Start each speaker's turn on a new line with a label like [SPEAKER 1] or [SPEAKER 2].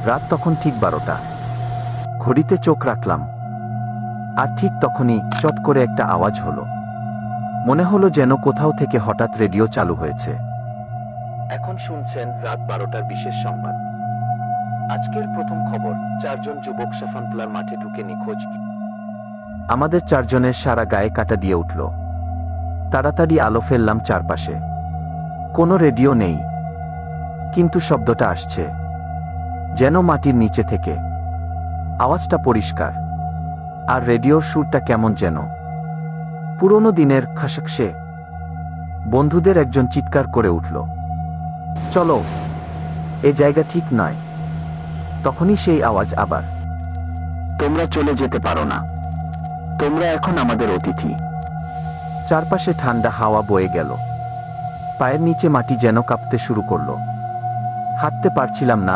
[SPEAKER 1] রাত তখন ঠিক 12টা। ঘড়িতে চোখ রাখলাম, আর ঠিক তখনই চট করে একটা আওয়াজ হলো। মনে হলো যেন কোথাও থেকে হঠাৎ রেডিও চালু হয়েছে। এখন শুনছেন রাত 12টার বিশেষ সংবাদ। আজকের প্রথম খবর, 4 জন যুবক সাফানতলার মাঠে ঢুকে নিখোঁজ। আমাদের 4 জনের সারা গায়ে কাটা দিয়ে উঠল। তাড়াতাড়ি আলো ফেললাম চারপাশে। কোনো রেডিও নেই, কিন্তু শব্দটা আসছে যেন মাটির নিচে থেকে। আওয়াজটা পরিষ্কার, আর রেডিওর সুরটা কেমন যেন পুরোনো দিনের খাসখসে। বন্ধুদের একজন চিৎকার করে উঠল, চলো, এ জায়গা ঠিক নয়। তখনই সেই আওয়াজ আবার, তোমরা চলে যেতে পারো না, তোমরা এখন আমাদের অতিথি। চারপাশে ঠান্ডা হাওয়া বয়ে গেল, পায়ের নিচে মাটি যেন কাঁপতে শুরু করলো। হাঁটতে পারছিলাম না,